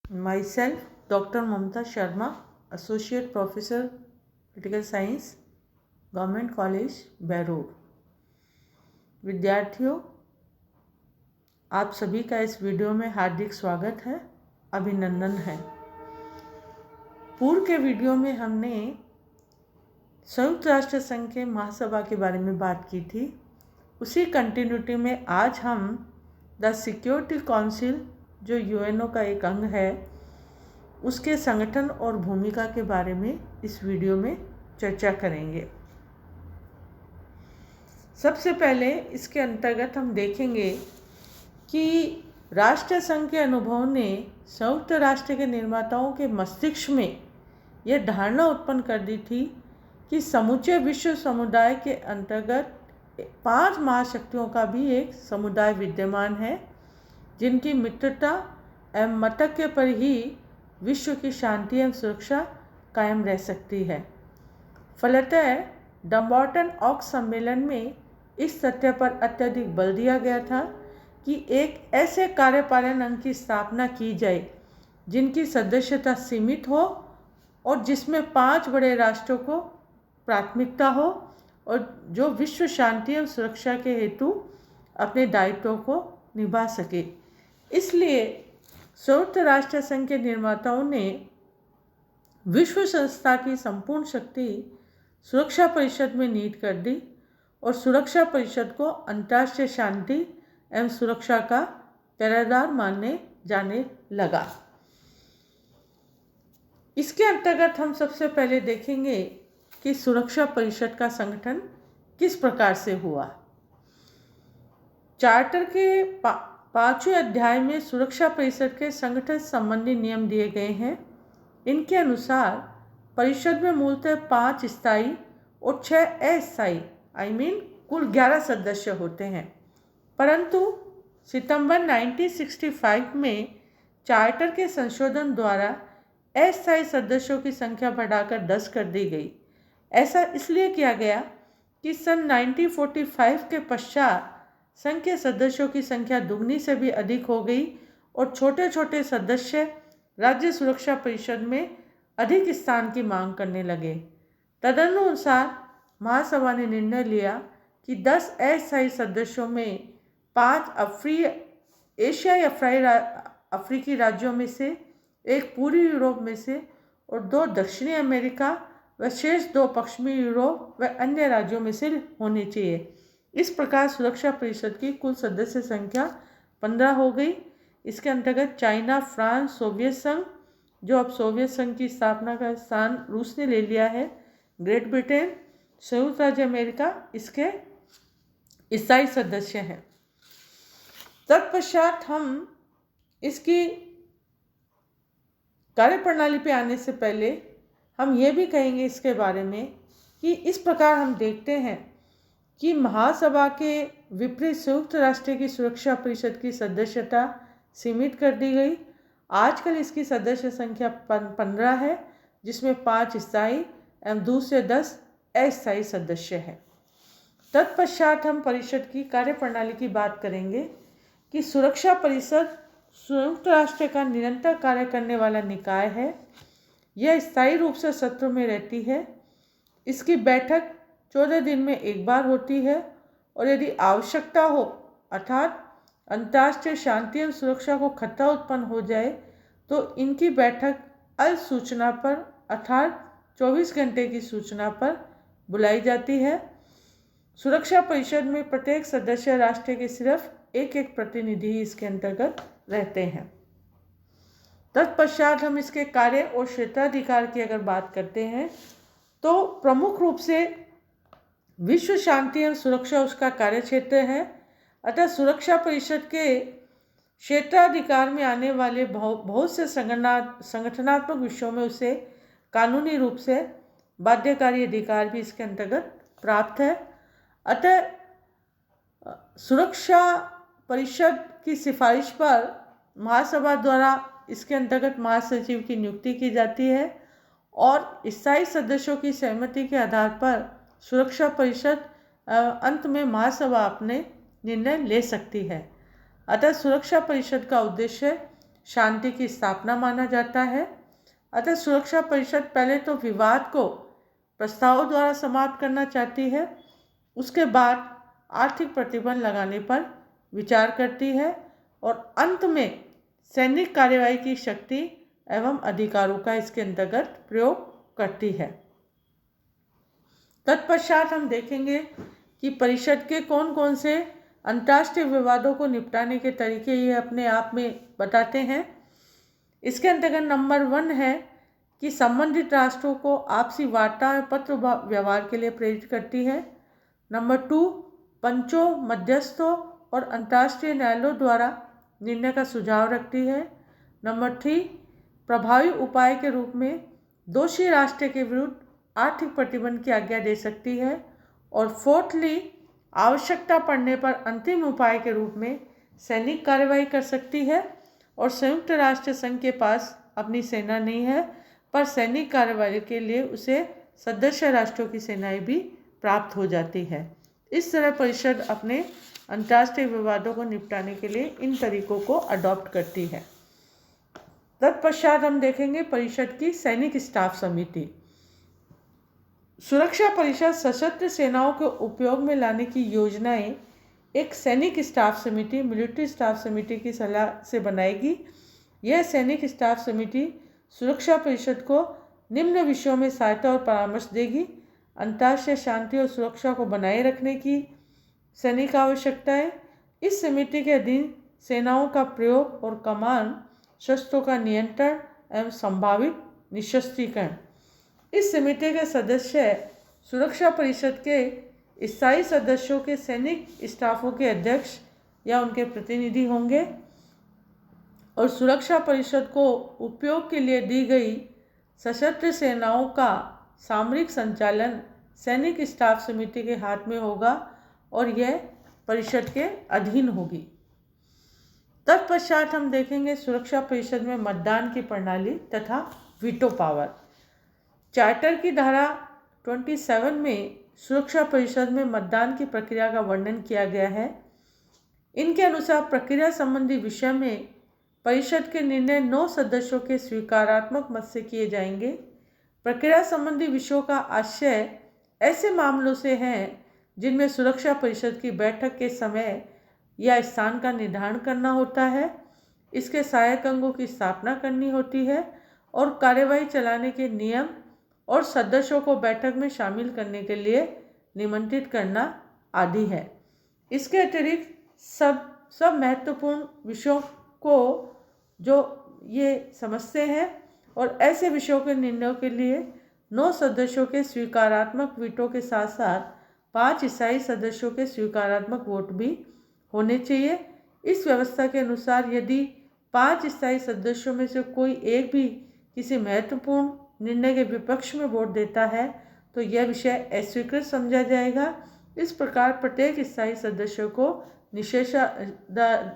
Myself, Dr. Mamta Sharma, Associate Professor, Political Science, Government College, बेरोर। विद्यार्थियों, आप सभी का इस वीडियो में हार्दिक स्वागत है, अभिनंदन है। पूर्व के वीडियो में हमने संयुक्त राष्ट्र संघ के महासभा के बारे में बात की थी। उसी कंटिन्यूटी में आज हम द सिक्योरिटी काउंसिल, जो यूएनओ का एक अंग है, उसके संगठन और भूमिका के बारे में इस वीडियो में चर्चा करेंगे। सबसे पहले इसके अंतर्गत हम देखेंगे कि राष्ट्र संघ के अनुभव ने संयुक्त राष्ट्र के निर्माताओं के मस्तिष्क में यह धारणा उत्पन्न कर दी थी कि समूचे विश्व समुदाय के अंतर्गत 5 महाशक्तियों का भी एक समुदाय विद्यमान है, जिनकी मित्रता एवं मतैक्य पर ही विश्व की शांति एवं सुरक्षा कायम रह सकती है। फलतः डम्बार्टन ऑक्स सम्मेलन में इस तथ्य पर अत्यधिक बल दिया गया था कि एक ऐसे कार्यपालन अंग की स्थापना की जाए जिनकी सदस्यता सीमित हो और जिसमें 5 बड़े राष्ट्रों को प्राथमिकता हो और जो विश्व शांति एवं सुरक्षा के हेतु अपने दायित्वों को निभा सके। इसलिए संयुक्त राष्ट्र संघ के निर्माताओं ने विश्व संस्था की संपूर्ण शक्ति सुरक्षा परिषद में निहित कर दी और सुरक्षा परिषद को अंतर्राष्ट्रीय शांति एवं सुरक्षा का पहरेदार मानने जाने लगा। इसके अंतर्गत हम सबसे पहले देखेंगे कि सुरक्षा परिषद का संगठन किस प्रकार से हुआ। चार्टर के 5वें अध्याय में सुरक्षा परिषद के संगठन संबंधी नियम दिए गए हैं। इनके अनुसार परिषद में मूलतः 5 स्थायी और 6 अस्थायी कुल 11 सदस्य होते हैं, परंतु सितंबर 1965 में चार्टर के संशोधन द्वारा अस्थायी सदस्यों की संख्या बढ़ाकर 10 कर दी गई। ऐसा इसलिए किया गया कि सन 1945 के पश्चात संघ के सदस्यों की संख्या दुगनी से भी अधिक हो गई और छोटे छोटे सदस्य राज्य सुरक्षा परिषद में अधिक स्थान की मांग करने लगे। तदनुसार महासभा ने निर्णय लिया कि 10 अस्थायी सदस्यों में 5 एशियाई अफ्रीकी राज्यों में से, 1 पूर्वी यूरोप में से और 2 दक्षिणी अमेरिका व शेष 2 पश्चिमी यूरोप व अन्य राज्यों में से होने चाहिए। इस प्रकार सुरक्षा परिषद की कुल सदस्य संख्या 15 हो गई। इसके अंतर्गत चाइना, फ्रांस, सोवियत संघ, जो अब सोवियत संघ की स्थापना का स्थान रूस ने ले लिया है, ग्रेट ब्रिटेन, संयुक्त राज्य अमेरिका इसके स्थायी सदस्य हैं। तत्पश्चात हम इसकी कार्यप्रणाली पे आने से पहले हम ये भी कहेंगे इसके बारे में कि इस प्रकार हम देखते हैं कि महासभा के विपरीत संयुक्त राष्ट्र की सुरक्षा परिषद की सदस्यता सीमित कर दी गई। आजकल इसकी सदस्य संख्या 15 है, जिसमें 5 स्थायी एवं दूसरे 10 अस्थायी सदस्य हैं। तत्पश्चात हम परिषद की कार्यप्रणाली की बात करेंगे कि सुरक्षा परिषद संयुक्त राष्ट्र का निरंतर कार्य करने वाला निकाय है। यह स्थायी रूप से सत्र में रहती है। इसकी बैठक 14 दिन में एक बार होती है और यदि आवश्यकता हो अर्थात अंतर्राष्ट्रीय शांति एवं सुरक्षा को खतरा उत्पन्न हो जाए तो इनकी बैठक अल सूचना पर अर्थात 24 घंटे की सूचना पर बुलाई जाती है। सुरक्षा परिषद में प्रत्येक सदस्य राष्ट्र के सिर्फ एक प्रतिनिधि ही इसके अंतर्गत रहते हैं। तत्पश्चात हम इसके कार्य और क्षेत्राधिकार की अगर बात करते हैं तो प्रमुख रूप से विश्व शांति एवं सुरक्षा उसका कार्य क्षेत्र है। अतः सुरक्षा परिषद के क्षेत्राधिकार में आने वाले बहुत से संगठनात्मक विषयों में उसे कानूनी रूप से बाध्यकारी अधिकार भी इसके अंतर्गत प्राप्त है। अतः सुरक्षा परिषद की सिफारिश पर महासभा द्वारा इसके अंतर्गत महासचिव की नियुक्ति की जाती है और स्थायी सदस्यों की सहमति के आधार पर सुरक्षा परिषद अंत में महासभा अपने निर्णय ले सकती है। अतः सुरक्षा परिषद का उद्देश्य शांति की स्थापना माना जाता है। अतः सुरक्षा परिषद पहले तो विवाद को प्रस्तावों द्वारा समाप्त करना चाहती है, उसके बाद आर्थिक प्रतिबंध लगाने पर विचार करती है और अंत में सैनिक कार्यवाही की शक्ति एवं अधिकारों का इसके अंतर्गत प्रयोग करती है। तत्पश्चात हम देखेंगे कि परिषद के कौन कौन से अंतर्राष्ट्रीय विवादों को निपटाने के तरीके ये अपने आप में बताते हैं। इसके अंतर्गत नंबर 1 है कि संबंधित राष्ट्रों को आपसी वार्ता और पत्र व्यवहार के लिए प्रेरित करती है। नंबर 2, पंचों, मध्यस्थों और अंतर्राष्ट्रीय न्यायालयों द्वारा निर्णय का सुझाव रखती है। नंबर 3, प्रभावी उपाय के रूप में दोषी राष्ट्र के विरुद्ध आर्थिक प्रतिबंध की आज्ञा दे सकती है। और 4थली, आवश्यकता पड़ने पर अंतिम उपाय के रूप में सैनिक कार्रवाई कर सकती है। और संयुक्त राष्ट्र संघ के पास अपनी सेना नहीं है, पर सैनिक कार्रवाई के लिए उसे सदस्य राष्ट्रों की सेनाएं भी प्राप्त हो जाती है। इस तरह परिषद अपने अंतर्राष्ट्रीय विवादों को निपटाने के लिए इन तरीकों को अडॉप्ट करती है। तत्पश्चात हम देखेंगे परिषद की सैनिक स्टाफ समिति। सुरक्षा परिषद सशस्त्र सेनाओं के उपयोग में लाने की योजनाएं एक सैनिक स्टाफ समिति, मिलिट्री स्टाफ समिति की सलाह से बनाएगी। यह सैनिक स्टाफ समिति सुरक्षा परिषद को निम्न विषयों में सहायता और परामर्श देगी: अंतर्राष्ट्रीय शांति और सुरक्षा को बनाए रखने की सैनिक आवश्यकताएं, इस समिति के अधीन सेनाओं का प्रयोग और कमान, शस्त्रों का नियंत्रण एवं संभावित निशस्त्रीकरण। इस समिति के सदस्य सुरक्षा परिषद के स्थायी सदस्यों के सैनिक स्टाफों के अध्यक्ष या उनके प्रतिनिधि होंगे और सुरक्षा परिषद को उपयोग के लिए दी गई सशस्त्र सेनाओं का सामरिक संचालन सैनिक स्टाफ समिति के हाथ में होगा और यह परिषद के अधीन होगी। तत्पश्चात हम देखेंगे सुरक्षा परिषद में मतदान की प्रणाली तथा वीटो पावर। चार्टर की धारा 27 में सुरक्षा परिषद में मतदान की प्रक्रिया का वर्णन किया गया है। इनके अनुसार प्रक्रिया संबंधी विषय में परिषद के निर्णय 9 सदस्यों के स्वीकारात्मक मत से किए जाएंगे। प्रक्रिया संबंधी विषयों का आशय ऐसे मामलों से है जिनमें सुरक्षा परिषद की बैठक के समय या स्थान का निर्धारण करना होता है, इसके सहायक अंगों की स्थापना करनी होती है और कार्यवाही चलाने के नियम और सदस्यों को बैठक में शामिल करने के लिए निमंत्रित करना आदि है। इसके अतिरिक्त सब महत्वपूर्ण विषयों को जो ये समझते हैं और ऐसे विषयों के निर्णयों के लिए 9 सदस्यों के स्वीकारात्मक वीटो के साथ साथ 5 स्थायी सदस्यों के स्वीकारात्मक वोट भी होने चाहिए। इस व्यवस्था के अनुसार यदि 5 स्थायी सदस्यों में से कोई एक भी किसी महत्वपूर्ण निर्णय के विपक्ष में वोट देता है तो यह विषय अस्वीकृत समझा जाएगा। इस प्रकार प्रत्येक स्थायी सदस्य को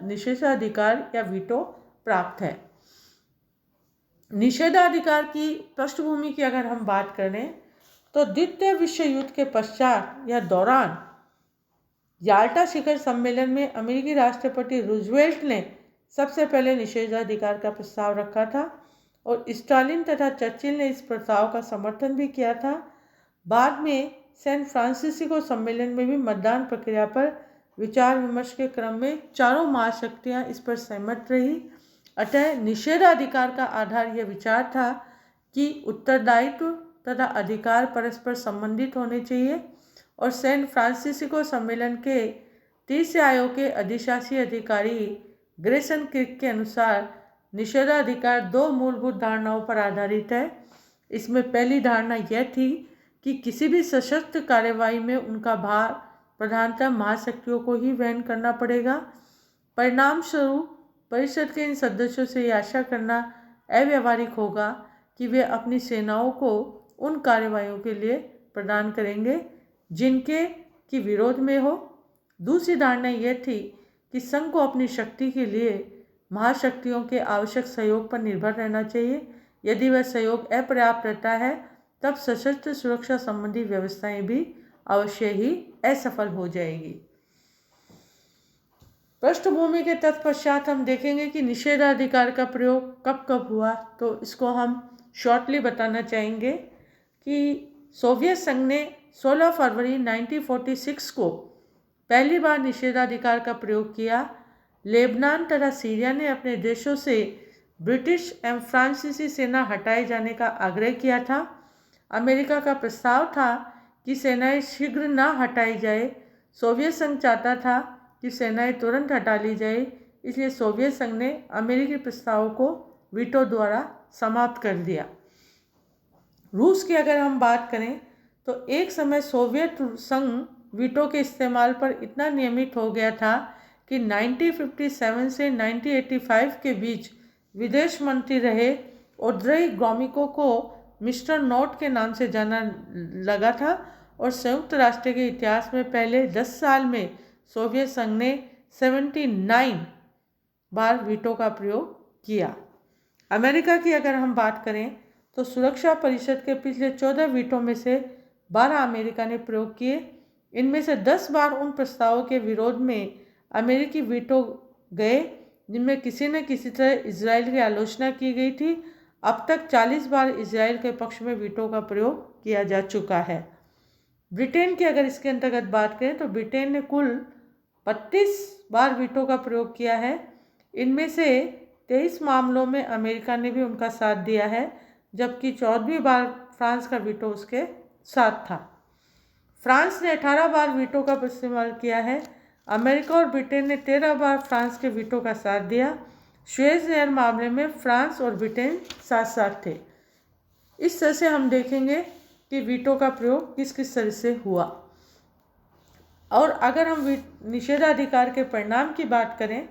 निषेधाधिकार या वीटो प्राप्त है। निषेधाधिकार की पृष्ठभूमि की अगर हम बात करें तो द्वितीय विश्व युद्ध के पश्चात या दौरान याल्टा शिखर सम्मेलन में अमेरिकी राष्ट्रपति रूजवेल्ट ने सबसे पहले निषेधाधिकार का प्रस्ताव रखा था और स्टालिन तथा चर्चिल ने इस प्रस्ताव का समर्थन भी किया था। बाद में सैन फ्रांसिस्को सम्मेलन में भी मतदान प्रक्रिया पर विचार विमर्श के क्रम में चारों महाशक्तियां इस पर सहमत रही। अतः निषेधाधिकार का आधार यह विचार था कि उत्तरदायित्व तथा अधिकार परस्पर संबंधित होने चाहिए और सैन फ्रांसिस्को सम्मेलन के तीसरे आयोग के अधिशासी अधिकारी ग्रेसन क्रिक के अनुसार निषेधाधिकार 2 मूलभूत धारणाओं पर आधारित है। इसमें पहली धारणा यह थी कि किसी भी सशस्त्र कार्यवाही में उनका भार प्रधानतः महाशक्तियों को ही वहन करना पड़ेगा। परिणाम स्वरूप परिषद के इन सदस्यों से यह आशा करना अव्यावहारिक होगा कि वे अपनी सेनाओं को उन कार्यवाहियों के लिए प्रदान करेंगे जिनके की विरोध में हो। दूसरी धारणा यह थी कि संघ को अपनी शक्ति के लिए महाशक्तियों के आवश्यक सहयोग पर निर्भर रहना चाहिए। यदि वह सहयोग अपर्याप्त रहता है तब सशस्त्र सुरक्षा संबंधी व्यवस्थाएं भी अवश्य ही असफल हो जाएगी। पृष्ठभूमि के तत्पश्चात हम देखेंगे कि निषेधाधिकार का प्रयोग कब कब हुआ, तो इसको हम शॉर्टली बताना चाहेंगे कि सोवियत संघ ने 16 फरवरी 1946 को पहली बार निषेधाधिकार का प्रयोग किया। लेबनान तथा सीरिया ने अपने देशों से ब्रिटिश एवं फ्रांसीसी सेना हटाए जाने का आग्रह किया था। अमेरिका का प्रस्ताव था कि सेनाएं शीघ्र न हटाई जाए। सोवियत संघ चाहता था कि सेनाएं तुरंत हटा ली जाए, इसलिए सोवियत संघ ने अमेरिकी प्रस्ताव को वीटो द्वारा समाप्त कर दिया। रूस की अगर हम बात करें तो एक समय सोवियत संघ वीटो के इस्तेमाल पर इतना नियमित हो गया था कि 1957 से 1985 के बीच विदेश मंत्री रहे ओंद्रेई ग्रोमिको को मिस्टर नोट के नाम से जाना लगा था और संयुक्त राष्ट्र के इतिहास में पहले 10 साल में सोवियत संघ ने 79 बार वीटो का प्रयोग किया। अमेरिका की अगर हम बात करें तो सुरक्षा परिषद के पिछले 14 वीटो में से 12 अमेरिका ने प्रयोग किए। इनमें से 10 बार उन प्रस्तावों के विरोध में अमेरिकी वीटो गए जिनमें किसी न किसी तरह इजराइल की आलोचना की गई थी। अब तक 40 बार इजराइल के पक्ष में वीटो का प्रयोग किया जा चुका है। ब्रिटेन की अगर इसके अंतर्गत बात करें तो ब्रिटेन ने कुल 32 बार वीटो का प्रयोग किया है। इनमें से 23 मामलों में अमेरिका ने भी उनका साथ दिया है, जबकि 14वीं बार फ्रांस का वीटो उसके साथ था। फ्रांस ने 18 बार वीटो का इस्तेमाल किया है। अमेरिका और ब्रिटेन ने 13 बार फ्रांस के वीटो का साथ दिया। सुएज नहर मामले में फ्रांस और ब्रिटेन साथ साथ थे। इस तरह से हम देखेंगे कि वीटो का प्रयोग किस किस तरह से हुआ। और अगर हम निषेधाधिकार के परिणाम की बात करें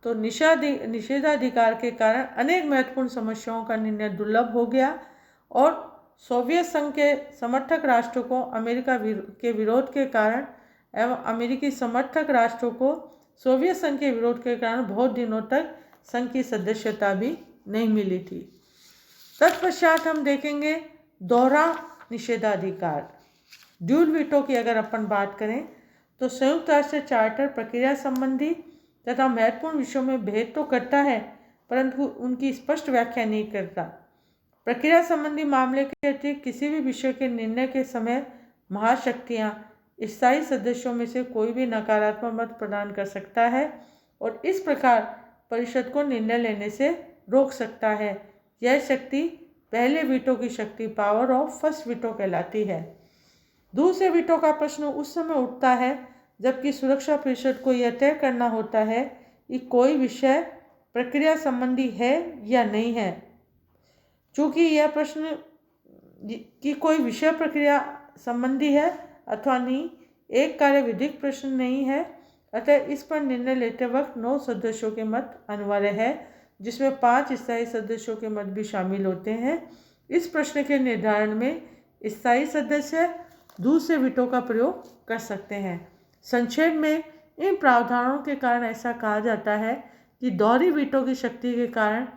तो निषेधाधिकार के कारण अनेक महत्वपूर्ण समस्याओं का निर्णय दुर्लभ हो गया और सोवियत संघ के समर्थक राष्ट्रों को अमेरिका के विरोध के कारण एवं अमेरिकी समर्थक राष्ट्रों को सोवियत संघ के विरोध के कारण बहुत दिनों तक संघ की सदस्यता भी नहीं मिली थी। तत्पश्चात हम देखेंगे दोहरा निषेधाधिकार, ड्यूल वीटो की अगर अपन बात करें तो संयुक्त राष्ट्र चार्टर प्रक्रिया संबंधी तथा महत्वपूर्ण विषयों में भेद तो करता है परंतु उनकी स्पष्ट व्याख्या नहीं करता। प्रक्रिया संबंधी मामले के अतिरिक्त किसी भी विषय के निर्णय के समय महाशक्तियाँ स्थायी सदस्यों में से कोई भी नकारात्मक मत प्रदान कर सकता है और इस प्रकार परिषद को निर्णय लेने से रोक सकता है। यह शक्ति पहले वीटो की शक्ति, पावर ऑफ फर्स्ट वीटो कहलाती है। दूसरे वीटो का प्रश्न उस समय उठता है जबकि सुरक्षा परिषद को यह तय करना होता है कि कोई विषय प्रक्रिया संबंधी है या नहीं है। चूँकि यह प्रश्न कि कोई विषय प्रक्रिया संबंधी है अथवा नहीं एक कार्य विधिक प्रश्न नहीं है, अतः इस पर निर्णय लेते वक्त 9 सदस्यों के मत अनिवार्य है, जिसमें 5 स्थायी सदस्यों के मत भी शामिल होते हैं। इस प्रश्न के निर्धारण में स्थायी सदस्य दूसरे वीटो का प्रयोग कर सकते हैं। संक्षेप में इन प्रावधानों के कारण ऐसा कहा जाता है कि दोहरी वीटो की शक्ति के कारण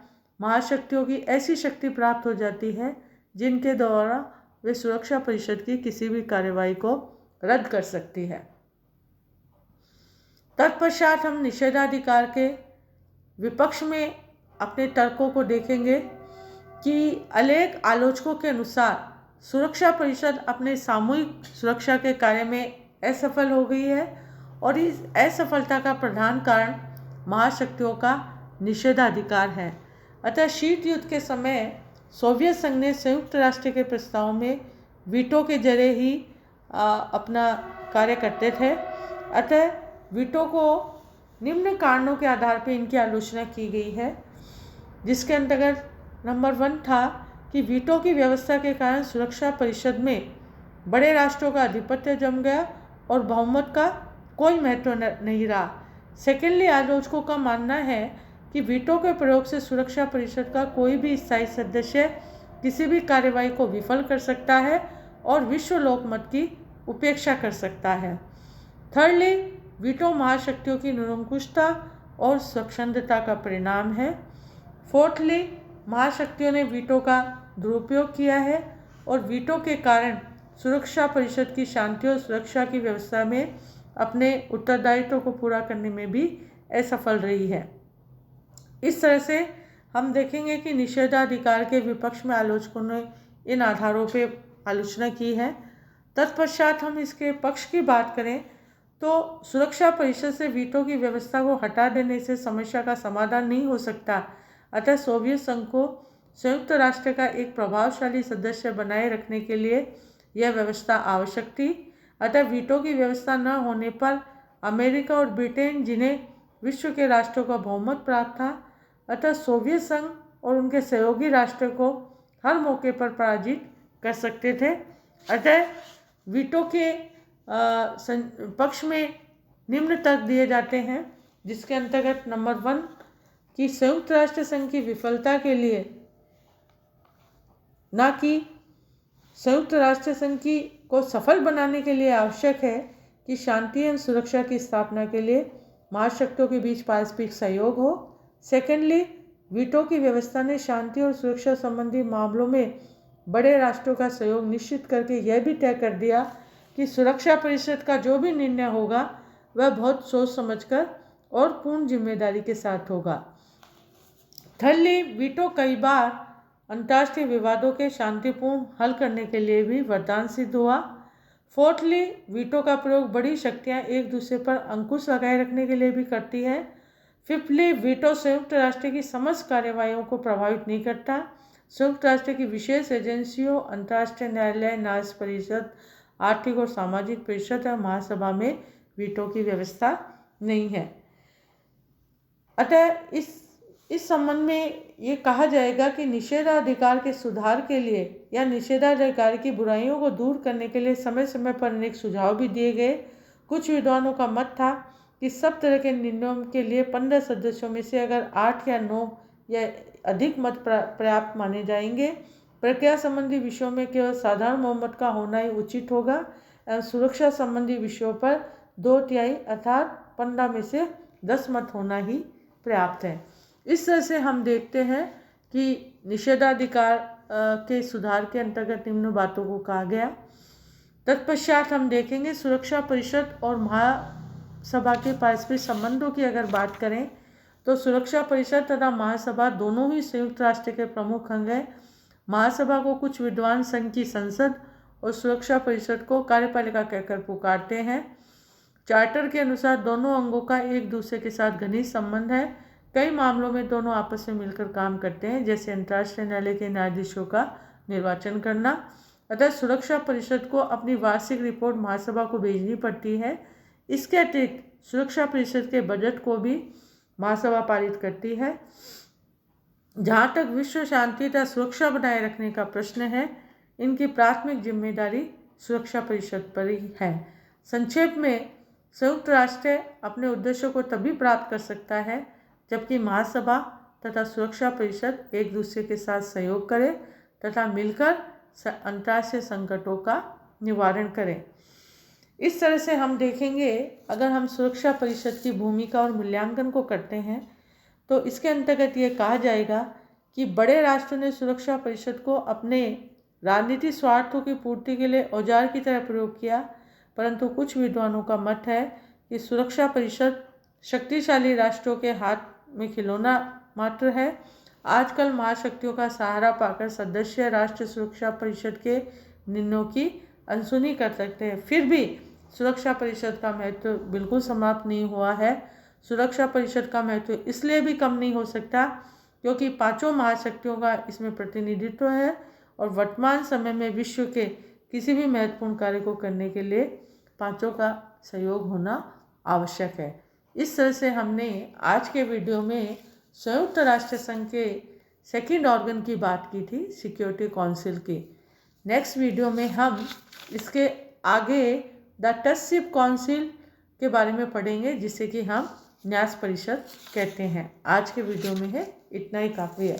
महाशक्तियों की ऐसी शक्ति प्राप्त हो जाती है जिनके द्वारा वे सुरक्षा परिषद की किसी भी कार्यवाही को रद्द कर सकती है। तत्पश्चात हम निषेधाधिकार के विपक्ष में अपने तर्कों को देखेंगे कि अनेक आलोचकों के अनुसार सुरक्षा परिषद अपने सामूहिक सुरक्षा के कार्य में असफल हो गई है और इस असफलता का प्रधान कारण महाशक्तियों का निषेधाधिकार है। अतः शीत युद्ध के समय सोवियत संघ ने संयुक्त राष्ट्र के प्रस्ताव में वीटो के जरिए ही अपना कार्य करते थे। अतः वीटो को निम्न कारणों के आधार पर इनकी आलोचना की गई है, जिसके अंतर्गत नंबर 1 था कि वीटो की व्यवस्था के कारण सुरक्षा परिषद में बड़े राष्ट्रों का आधिपत्य जम गया और बहुमत का कोई महत्व नहीं रहा। सेकेंडली, आलोचकों का मानना है कि वीटो के प्रयोग से सुरक्षा परिषद का कोई भी स्थायी सदस्य किसी भी कार्यवाही को विफल कर सकता है और विश्व लोकमत की उपेक्षा कर सकता है। थर्डली, वीटो महाशक्तियों की निरंकुशता और स्वच्छंदता का परिणाम है। फोर्थली, महाशक्तियों ने वीटो का दुरुपयोग किया है और वीटो के कारण सुरक्षा परिषद की शांति और सुरक्षा की व्यवस्था में अपने उत्तरदायित्व को पूरा करने में भी असफल रही है। इस तरह से हम देखेंगे कि निषेधाधिकार के विपक्ष में आलोचकों ने इन आधारों पे आलोचना की है। तत्पश्चात हम इसके पक्ष की बात करें तो सुरक्षा परिषद से वीटो की व्यवस्था को हटा देने से समस्या का समाधान नहीं हो सकता। अतः सोवियत संघ को संयुक्त राष्ट्र का एक प्रभावशाली सदस्य बनाए रखने के लिए यह व्यवस्था आवश्यक थी। अतः वीटो की व्यवस्था न होने पर अमेरिका और ब्रिटेन, जिन्हें विश्व के राष्ट्रों का बहुमत प्राप्त था, अतः सोवियत संघ और उनके सहयोगी राष्ट्र को हर मौके पर पराजित कर सकते थे। अतः वीटो के पक्ष में निम्न तर्क दिए जाते हैं, जिसके अंतर्गत नंबर 1 कि संयुक्त राष्ट्र संघ की विफलता के लिए, ना कि संयुक्त राष्ट्र संघ को सफल बनाने के लिए आवश्यक है कि शांति एवं सुरक्षा की स्थापना के लिए महाशक्तियों के बीच पारस्परिक सहयोग हो। सेकेंडली, वीटो की व्यवस्था ने शांति और सुरक्षा संबंधी मामलों में बड़े राष्ट्रों का सहयोग निश्चित करके यह भी तय कर दिया कि सुरक्षा परिषद का जो भी निर्णय होगा वह बहुत सोच समझकर और पूर्ण जिम्मेदारी के साथ होगा। थर्डली, वीटो कई बार अंतर्राष्ट्रीय विवादों के शांतिपूर्ण हल करने के लिए भी वरदान सिद्ध हुआ। फोर्थली, वीटो का प्रयोग बड़ी शक्तियां एक दूसरे पर अंकुश लगाए रखने के लिए भी करती है। फिफ्थली, वीटो संयुक्त राष्ट्र की समस्त कार्यवाहियों को प्रभावित नहीं करता। संयुक्त राष्ट्र की विशेष एजेंसियों, अंतर्राष्ट्रीय न्यायालय, न्यास परिषद, आर्थिक और सामाजिक परिषद और महासभा में वीटो की व्यवस्था नहीं है। अतः इस संबंध में ये कहा जाएगा कि निषेधाधिकार के सुधार के लिए या निषेधाधिकार की बुराइयों को दूर करने के लिए समय समय पर अनेक सुझाव भी दिए गए। कुछ विद्वानों का मत था कि सब तरह के निर्णयों के लिए 15 सदस्यों में से अगर 8 या 9 या अधिक मत पर्याप्त माने जाएंगे। प्रक्रिया संबंधी विषयों में केवल साधारण बहुमत का होना ही उचित होगा एवं सुरक्षा संबंधी विषयों पर 2/3 अर्थात 15 में से 10 मत होना ही पर्याप्त है। इस तरह से हम देखते हैं कि निषेधाधिकार के सुधार के अंतर्गत निम्न बातों को कहा गया। तत्पश्चात हम देखेंगे सुरक्षा परिषद और महासभा के पारस्परिक संबंधों की अगर बात करें तो सुरक्षा परिषद तथा महासभा दोनों ही संयुक्त राष्ट्र के प्रमुख अंग हैं। महासभा को कुछ विद्वान संघ की संसद और सुरक्षा परिषद को कार्यपालिका कहकर पुकारते हैं। चार्टर के अनुसार दोनों अंगों का एक दूसरे के साथ घनिष्ठ संबंध है। कई मामलों में दोनों आपस में मिलकर काम करते हैं, जैसे अंतर्राष्ट्रीय न्यायालय के न्यायाधीशों का निर्वाचन करना। अतः सुरक्षा परिषद को अपनी वार्षिक रिपोर्ट महासभा को भेजनी पड़ती है। इसके अतिरिक्त सुरक्षा परिषद के बजट को भी महासभा पारित करती है। जहाँ तक विश्व शांति तथा सुरक्षा बनाए रखने का प्रश्न है, इनकी प्राथमिक जिम्मेदारी सुरक्षा परिषद पर ही है। संक्षेप में, संयुक्त राष्ट्र अपने उद्देश्यों को तभी प्राप्त कर सकता है जबकि महासभा तथा सुरक्षा परिषद एक दूसरे के साथ सहयोग करें तथा मिलकर अंतर्राष्ट्रीय संकटों का निवारण करें। इस तरह से हम देखेंगे, अगर हम सुरक्षा परिषद की भूमिका और मूल्यांकन को करते हैं तो इसके अंतर्गत ये कहा जाएगा कि बड़े राष्ट्रों ने सुरक्षा परिषद को अपने राजनीतिक स्वार्थों की पूर्ति के लिए औजार की तरह प्रयोग किया, परंतु कुछ विद्वानों का मत है कि सुरक्षा परिषद शक्तिशाली राष्ट्रों के हाथ में खिलौना मात्र है। आजकल महाशक्तियों का सहारा पाकर सदस्य राष्ट्र सुरक्षा परिषद के निर्णयों की अनसुनी कर सकते हैं। फिर भी सुरक्षा परिषद का महत्व बिल्कुल समाप्त नहीं हुआ है। सुरक्षा परिषद का महत्व इसलिए भी कम नहीं हो सकता क्योंकि पांचों महाशक्तियों का इसमें प्रतिनिधित्व है और वर्तमान समय में विश्व के किसी भी महत्वपूर्ण कार्य को करने के लिए पांचों का सहयोग होना आवश्यक है। इस तरह से हमने आज के वीडियो में संयुक्त राष्ट्र संघ के सेकंड ऑर्गन की बात की थी, सिक्योरिटी काउंसिल की। नेक्स्ट वीडियो में हम इसके आगे द टचशिप काउंसिल के बारे में पढ़ेंगे, जिसे कि हम न्यास परिषद कहते हैं। आज के वीडियो में है इतना ही काफ़ी है।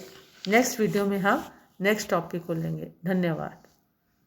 नेक्स्ट वीडियो में हम नेक्स्ट टॉपिक को लेंगे। धन्यवाद।